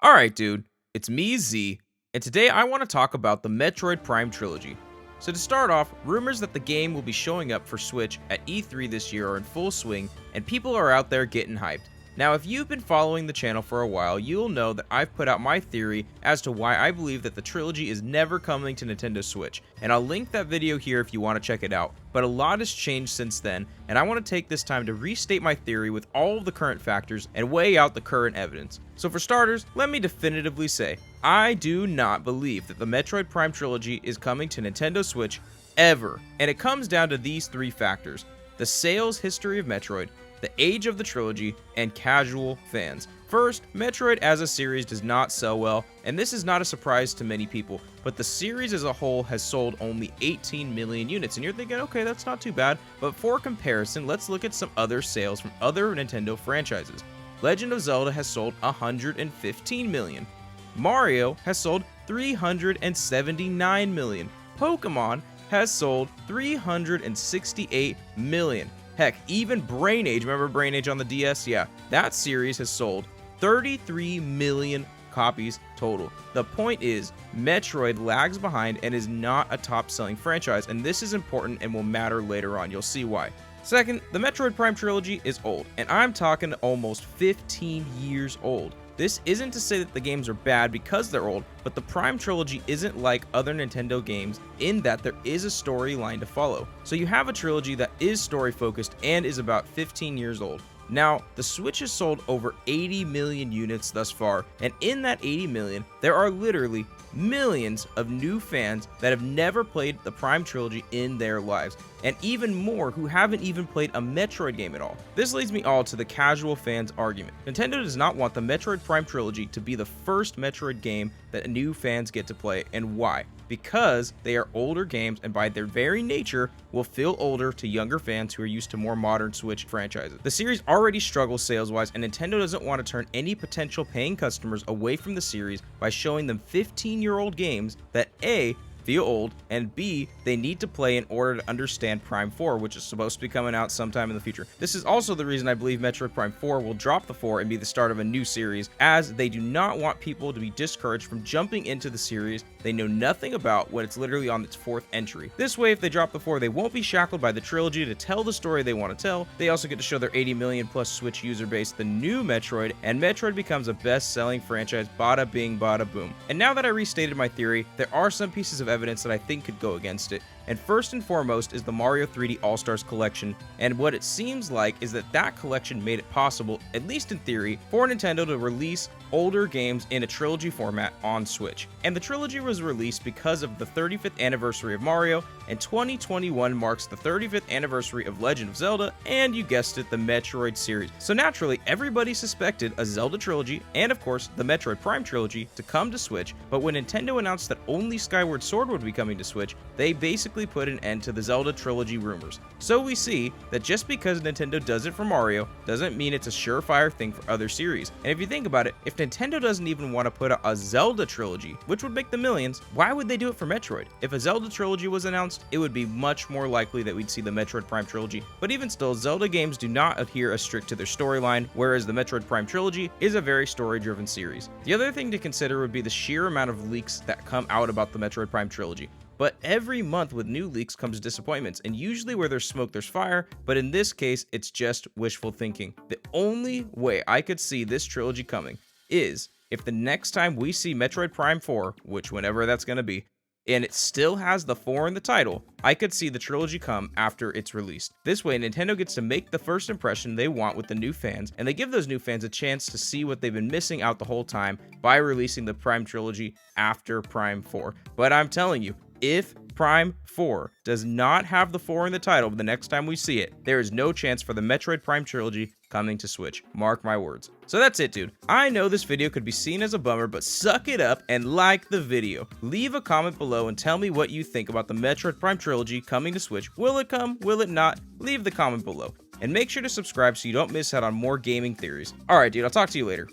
Alright, dude, it's me, Z, and today I want to talk about the Metroid Prime Trilogy. So, to start off, rumors that the game will be showing up for Switch at E3 this year are in full swing, and people are out there getting hyped. Now, if you've been following the channel for a while, you'll know that I've put out my theory as to why I believe that the trilogy is never coming to Nintendo Switch, and I'll link that video here if you want to check it out. But a lot has changed since then, and I want to take this time to restate my theory with all of the current factors and weigh out the current evidence. So for starters, let me definitively say, I do not believe that the Metroid Prime Trilogy is coming to Nintendo Switch ever, and it comes down to these three factors: the sales history of Metroid, the age of the trilogy, and casual fans. First, Metroid as a series does not sell well, and this is not a surprise to many people, but the series as a whole has sold only 18 million units, and you're thinking, okay, that's not too bad, but for comparison, let's look at some other sales from other Nintendo franchises. Legend of Zelda has sold 115 million. Mario has sold 379 million. Pokemon has sold 368 million. Heck, even Brain Age, remember Brain Age on the DS? Yeah, that series has sold 33 million copies total. The point is, Metroid lags behind and is not a top-selling franchise, and this is important and will matter later on. You'll see why. Second, the Metroid Prime Trilogy is old, and I'm talking almost 15 years old. This isn't to say that the games are bad because they're old, but the Prime Trilogy isn't like other Nintendo games in that there is a storyline to follow. So you have a trilogy that is story focused and is about 15 years old. Now, the Switch has sold over 80 million units thus far, and in that 80 million, there are literally millions of new fans that have never played the Prime Trilogy in their lives, and even more who haven't even played a Metroid game at all. This leads me all to the casual fans argument. Nintendo does not want the Metroid Prime Trilogy to be the first Metroid game that new fans get to play, and why? Because they are older games and by their very nature will feel older to younger fans who are used to more modern Switch franchises. The series already struggles sales-wise, and Nintendo doesn't want to turn any potential paying customers away from the series by showing them 15-year-old games that A, feel old, and B, they need to play in order to understand Prime 4, which is supposed to be coming out sometime in the future. This is also the reason I believe Metroid Prime 4 will drop the 4 and be the start of a new series, as they do not want people to be discouraged from jumping into the series they know nothing about when it's literally on its 4th entry. This way, if they drop the 4, they won't be shackled by the trilogy to tell the story they want to tell. They also get to show their 80 million plus Switch user base the new Metroid, and Metroid becomes a best-selling franchise, bada bing, bada boom. And now that I restated my theory, there are some pieces of evidence that I think could go against it. And first and foremost is the Mario 3D All-Stars collection, and what it seems like is that collection made it possible, at least in theory, for Nintendo to release older games in a trilogy format on Switch. And the trilogy was released because of the 35th anniversary of Mario, and 2021 marks the 35th anniversary of Legend of Zelda, and you guessed it, the Metroid series. So naturally, everybody suspected a Zelda trilogy, and of course, the Metroid Prime Trilogy to come to Switch, but when Nintendo announced that only Skyward Sword would be coming to Switch, they basically put an end to the Zelda trilogy rumors. So we see that just because Nintendo does it for Mario, doesn't mean it's a surefire thing for other series. And if you think about it, if Nintendo doesn't even want to put out a Zelda trilogy, which would make the millions, why would they do it for Metroid? If a Zelda trilogy was announced, it would be much more likely that we'd see the Metroid Prime Trilogy. But even still, Zelda games do not adhere as strict to their storyline, whereas the Metroid Prime Trilogy is a very story-driven series. The other thing to consider would be the sheer amount of leaks that come out about the Metroid Prime Trilogy. But every month with new leaks comes disappointments, and usually where there's smoke there's fire, but in this case it's just wishful thinking. The only way I could see this trilogy coming is if the next time we see Metroid Prime 4, which whenever that's going to be, and it still has the 4 in the title, I could see the trilogy come after it's released. This way, Nintendo gets to make the first impression they want with the new fans, and they give those new fans a chance to see what they've been missing out the whole time by releasing the Prime Trilogy after Prime 4. But I'm telling you, if Prime 4 does not have the 4 in the title the next time we see it, there is no chance for the Metroid Prime Trilogy coming to Switch. Mark my words. So that's it, dude. I know this video could be seen as a bummer, but suck it up and like the video. Leave a comment below and tell me what you think about the Metroid Prime Trilogy coming to Switch. Will it come? Will it not? Leave the comment below. And make sure to subscribe so you don't miss out on more gaming theories. Alright, dude, I'll talk to you later.